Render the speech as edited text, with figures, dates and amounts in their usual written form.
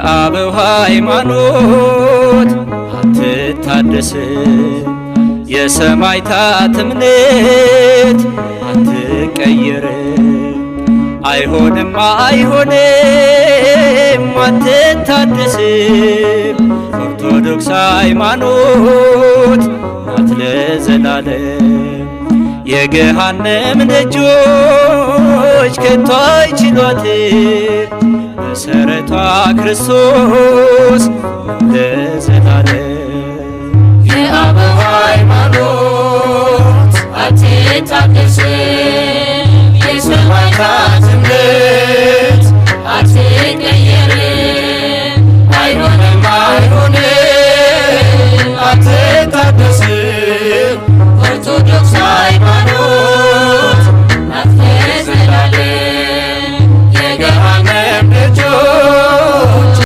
የአበው ሃይማኖት አትታደስም፣ የሰማዕታት እምነት አትቀየርም። አይሆንም አይሆንም አትታደስም፣ ኦርቶዶክስ ሃይማኖት ናት ለዘላለም። የገሃነም ደጆች ከቶ አይችሏትም፣ መሰረቷ ክርስቶስ ለዘላለም። የአበው ሃይማኖት አትታደስም፣ የሰማዕታት እምነት አትቀየርም።